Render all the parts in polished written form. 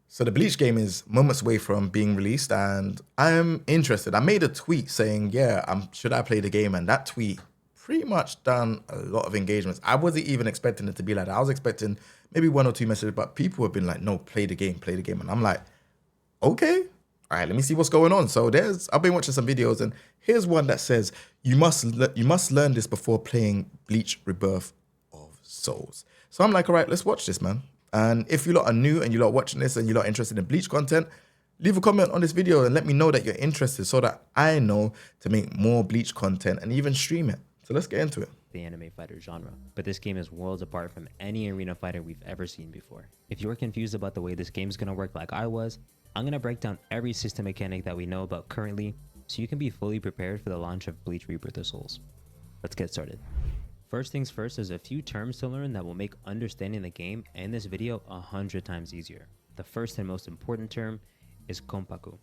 So the Bleach game is moments away from being released, and I'm interested. I made a tweet saying, "Yeah, should I play the game?" And that tweet pretty much done a lot of engagements. I wasn't even expecting it to be like that. I was expecting maybe one or two messages, but people have been like, "No, play the game, play the game," and I'm like, "Okay, all right, let me see what's going on." So I've been watching some videos, and here's one that says you must learn this before playing Bleach Rebirth of Souls. So I'm like, all right, let's watch this, man. And if you lot are new and you lot watching this and you lot are interested in Bleach content, leave a comment on this video and let me know that you're interested so that I know to make more Bleach content and even stream it. So let's get into it. The anime fighter genre, but this game is worlds apart from any arena fighter we've ever seen before. If you're confused about the way this game's gonna work like I was, I'm gonna break down every system mechanic that we know about currently so you can be fully prepared for the launch of Bleach Rebirth of Souls. Let's get started. First things first, there's a few terms to learn that will make understanding the game and this video 100 times easier. The first and most important term is Konpaku.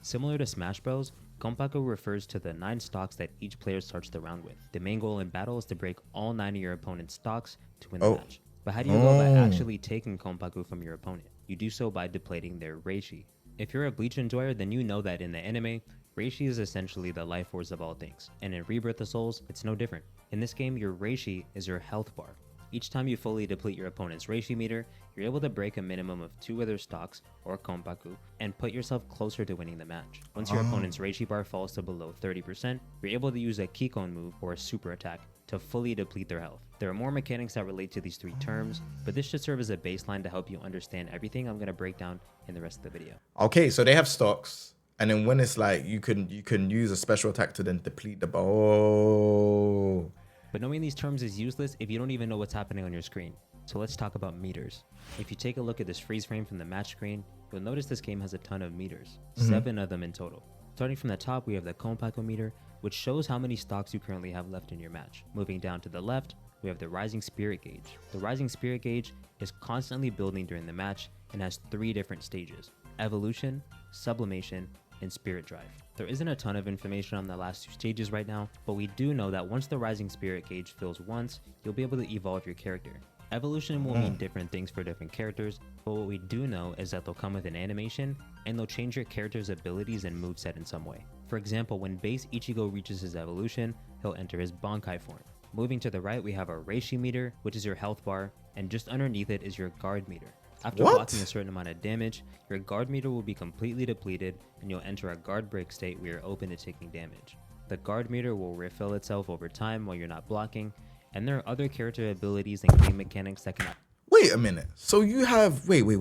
Similar to Smash Bros, Konpaku refers to the 9 stocks that each player starts the round with. The main goal in battle is to break all 9 of your opponent's stocks to win the match. But how do you go about actually taking Konpaku from your opponent? You do so by depleting their Reishi. If you're a Bleach enjoyer, then you know that in the anime, Reishi is essentially the life force of all things, and in Rebirth of Souls, it's no different. In this game, your Reishi is your health bar. Each time you fully deplete your opponent's Reishi meter, you're able to break a minimum of 2 other stocks, or Konpaku, and put yourself closer to winning the match. Once your opponent's Reishi bar falls to below 30%, you're able to use a Kikon move or a super attack to fully deplete their health. There are more mechanics that relate to these 3 terms, but this should serve as a baseline to help you understand everything I'm going to break down in the rest of the video. Okay, so they have stocks, and then when it's like you can use a special attack to then deplete the bar. But knowing these terms is useless if you don't even know what's happening on your screen. So let's talk about meters. If you take a look at this freeze frame from the match screen, you'll notice this game has a ton of meters, 7 of them in total. Starting from the top, we have the Konpaku meter, which shows how many stocks you currently have left in your match. Moving down to the left, we have the Rising Spirit gauge. The Rising Spirit gauge is constantly building during the match and has 3 different stages: Evolution, Sublimation, and Spirit Drive. There isn't a ton of information on the last 2 stages right now, but we do know that once the Rising Spirit gauge fills once, you'll be able to evolve your character. Evolution will mean different things for different characters, but what we do know is that they'll come with an animation, and they'll change your character's abilities and moveset in some way. For example, when base Ichigo reaches his evolution, he'll enter his Bankai form. Moving to the right, we have our Reishi meter, which is your health bar, and just underneath it is your guard meter. After blocking a certain amount of damage, your guard meter will be completely depleted and you'll enter a guard break state where you're open to taking damage. The guard meter will refill itself over time while you're not blocking, and there are other character abilities and game mechanics that can... Wait a minute. So you have wait.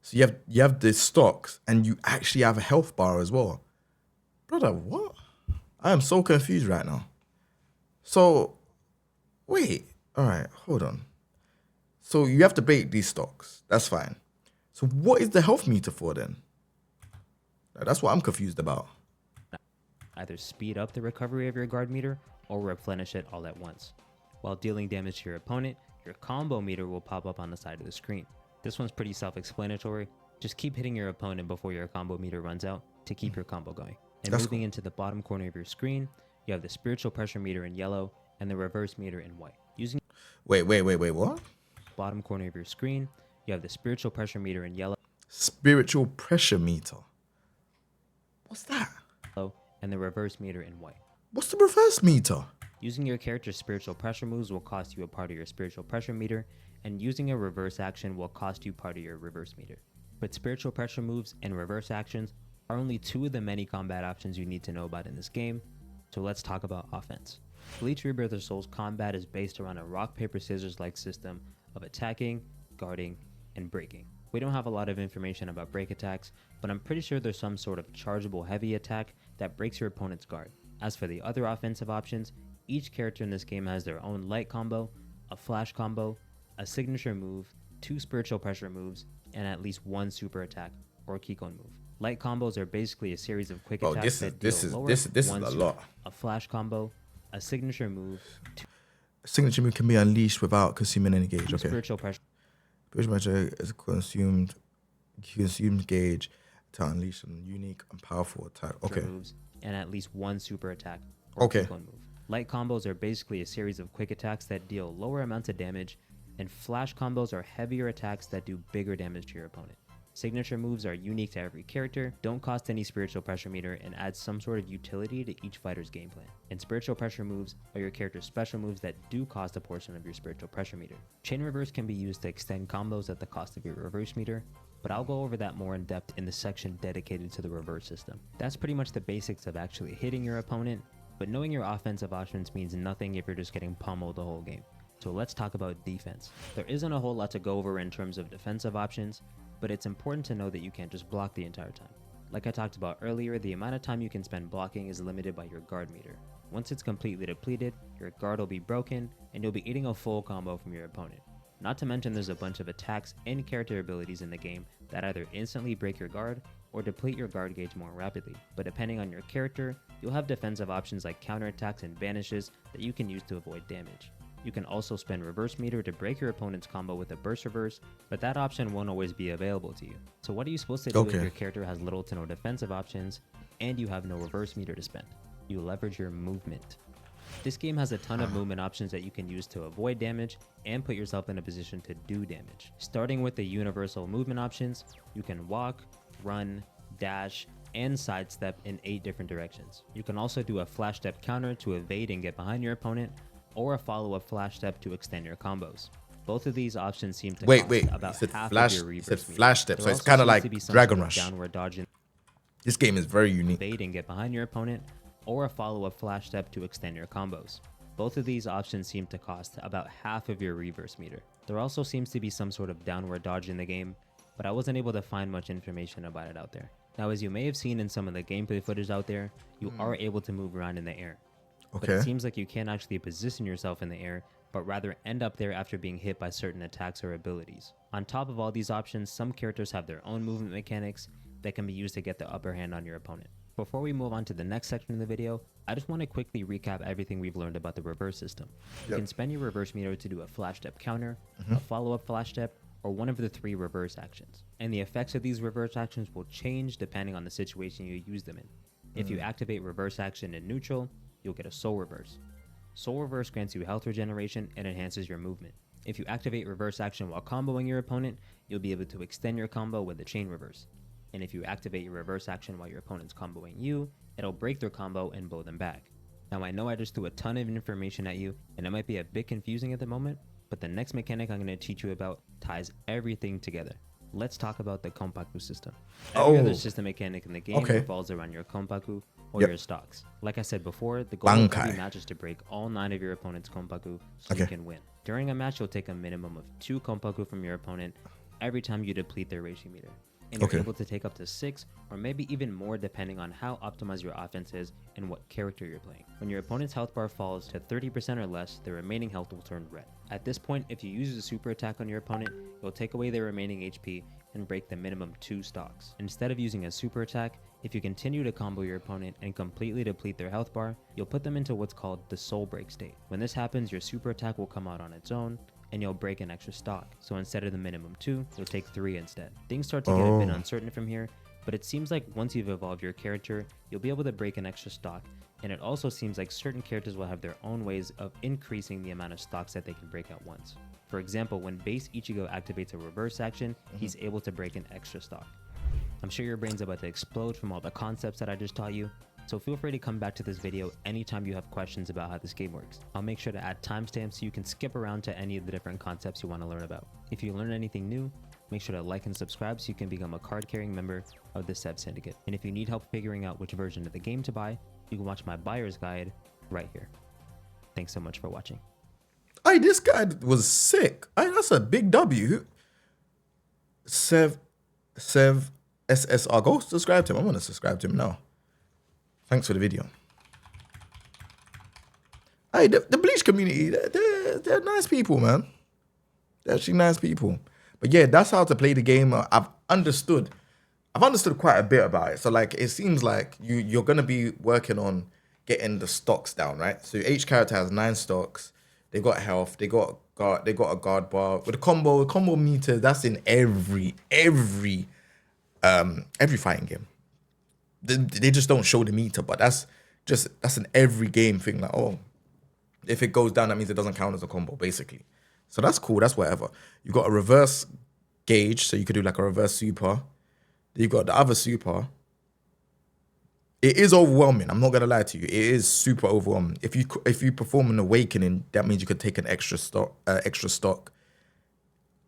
So you have the stocks and you actually have a health bar as well. Brother, what? I am so confused right now. So wait, all right, hold on. So you have to break these stocks. That's fine. So what is the health meter for then? That's what I'm confused about. Either speed up the recovery of your guard meter or replenish it all at once. While dealing damage to your opponent, your combo meter will pop up on the side of the screen. This one's pretty self-explanatory. Just keep hitting your opponent before your combo meter runs out to keep your combo going. And moving into the bottom corner of your screen, you have the spiritual pressure meter in yellow and the reverse meter in white. Using Wait, what? Bottom corner of your screen, you have the spiritual pressure meter in yellow. Spiritual pressure meter. What's that? And the reverse meter in white. What's the reverse meter? Using your character's spiritual pressure moves will cost you a part of your spiritual pressure meter, and using a reverse action will cost you part of your reverse meter. But spiritual pressure moves and reverse actions are only 2 of the many combat options you need to know about in this game, so let's talk about offense. Bleach Rebirth of Souls combat is based around a rock, paper, scissors like system of attacking, guarding, and breaking. We don't have a lot of information about break attacks, but I'm pretty sure there's some sort of chargeable heavy attack that breaks your opponent's guard. As for the other offensive options, each character in this game has their own light combo, a flash combo, a signature move, 2 spiritual pressure moves, and at least 1 super attack or Kikon move. Light combos are basically a series of quick attacks that deal lower, this is a lot. A flash combo, a signature move, Signature move can be unleashed without consuming any gauge. Okay. Spiritual pressure. Spiritual pressure is a consumed gauge to unleash a unique and powerful attack. Okay. Moves, and at least 1 super attack or Kikon move. Light combos are basically a series of quick attacks that deal lower amounts of damage and flash combos are heavier attacks that do bigger damage to your opponent. Signature moves are unique to every character, don't cost any spiritual pressure meter, and add some sort of utility to each fighter's game plan. And spiritual pressure moves are your character's special moves that do cost a portion of your spiritual pressure meter. Chain reverse can be used to extend combos at the cost of your reverse meter, but I'll go over that more in depth in the section dedicated to the reverse system. That's pretty much the basics of actually hitting your opponent, but knowing your offensive options means nothing if you're just getting pummeled the whole game. So let's talk about defense. There isn't a whole lot to go over in terms of defensive options, but it's important to know that you can't just block the entire time. Like I talked about earlier, the amount of time you can spend blocking is limited by your guard meter. Once it's completely depleted, your guard will be broken, and you'll be eating a full combo from your opponent. Not to mention there's a bunch of attacks and character abilities in the game that either instantly break your guard or deplete your guard gauge more rapidly. But depending on your character, you'll have defensive options like counterattacks and vanishes that you can use to avoid damage. You can also spend reverse meter to break your opponent's combo with a burst reverse, but that option won't always be available to you. So what are you supposed to do if your character has little to no defensive options and you have no reverse meter to spend? You leverage your movement. This game has a ton of movement options that you can use to avoid damage and put yourself in a position to do damage. Starting with the universal movement options, you can walk, run, dash, and sidestep in 8 different directions. You can also do a flash step counter to evade and get behind your opponent, or a follow-up flash step to extend your combos. Both of these options seem to cost about half of your reverse meter. Flash step, so it's kind of like Dragon Rush. Downward dodge in this game is very unique. Evade and get behind your opponent, or a follow-up flash step to extend your combos. Both of these options seem to cost about half of your reverse meter. There also seems to be some sort of downward dodge in the game, but I wasn't able to find much information about it out there. Now, as you may have seen in some of the gameplay footage out there, you are able to move around in the air. But it seems like you can't actually position yourself in the air, but rather end up there after being hit by certain attacks or abilities. On top of all these options, some characters have their own movement mechanics that can be used to get the upper hand on your opponent. Before we move on to the next section of the video, I just want to quickly recap everything we've learned about the reverse system. You can spend your reverse meter to do a flash step counter, a follow-up flash step, or one of the 3 reverse actions. And the effects of these reverse actions will change depending on the situation you use them in. If you activate reverse action in neutral, you'll get a soul reverse. Soul reverse grants you health regeneration and enhances your movement. If you activate reverse action while comboing your opponent, you'll be able to extend your combo with the chain reverse. And if you activate your reverse action while your opponent's comboing you, it'll break their combo and blow them back. Now I know I just threw a ton of information at you, and it might be a bit confusing at the moment, but the next mechanic I'm going to teach you about ties everything together. Let's talk about the Konpaku system. Every other system mechanic in the game revolves around your Konpaku or your stocks. Like I said before, the goal of every match is to break all 9 of your opponent's Konpaku so you can win. During a match, you'll take a minimum of 2 Konpaku from your opponent every time you deplete their Reishi meter. And you're able to take up to 6 or maybe even more depending on how optimized your offense is and what character you're playing. When your opponent's health bar falls to 30% or less, the remaining health will turn red. At this point, if you use a super attack on your opponent, you'll take away their remaining HP and break the minimum 2 stocks. Instead of using a super attack, if you continue to combo your opponent and completely deplete their health bar, you'll put them into what's called the soul break state. When this happens, your super attack will come out on its own, and you'll break an extra stock. So instead of the minimum 2, you'll take 3 instead. Things start to get a bit uncertain from here, but it seems like once you've evolved your character, you'll be able to break an extra stock, and it also seems like certain characters will have their own ways of increasing the amount of stocks that they can break at once. For example, when base Ichigo activates a reverse action, he's able to break an extra stock. I'm sure your brain's about to explode from all the concepts that I just taught you, so feel free to come back to this video anytime you have questions about how this game works. I'll make sure to add timestamps so you can skip around to any of the different concepts you want to learn about. If you learn anything new, make sure to like and subscribe so you can become a card-carrying member of the Sev Syndicate. And if you need help figuring out which version of the game to buy, you can watch my buyer's guide right here. Thanks so much for watching. Hey, this guy was sick. Hey, that's a big W. Sev SSR. Go subscribe to him. I'm going to subscribe to him now. Thanks for the video. Hey, the Bleach community, they're nice people, man. They're actually nice people. But yeah, that's how to play the game. I've understood quite a bit about it. So like, it seems like you're going to be working on getting the stocks down, right? So each character has 9 stocks. They got health. They got a guard bar. With the combo meter, that's in every fighting game. They just don't show the meter, but that's an every game thing. Like, oh, if it goes down, that means it doesn't count as a combo, basically. So that's cool. That's whatever. You got a reverse gauge, so you could do like a reverse super. You got the other super. It is overwhelming. I'm not gonna lie to you. It is super overwhelming. If you perform an awakening, that means you could take an extra stock.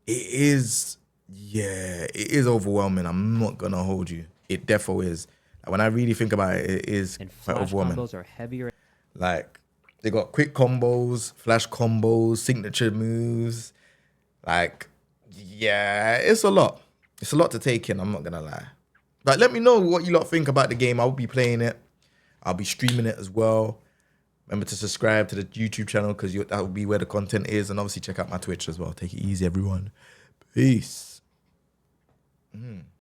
It is, yeah, it is overwhelming. I'm not gonna hold you. It defo is. Like, when I really think about it, it is And quite flash overwhelming. combos are heavier. Like, they got quick combos, flash combos, signature moves. Like, yeah, it's a lot. It's a lot to take in. I'm not gonna lie. Like, let me know what you lot think about the game. I'll be playing it. I'll be streaming it as well. Remember to subscribe to the YouTube channel because that will be where the content is. And obviously check out my Twitch as well. Take it easy, everyone. Peace.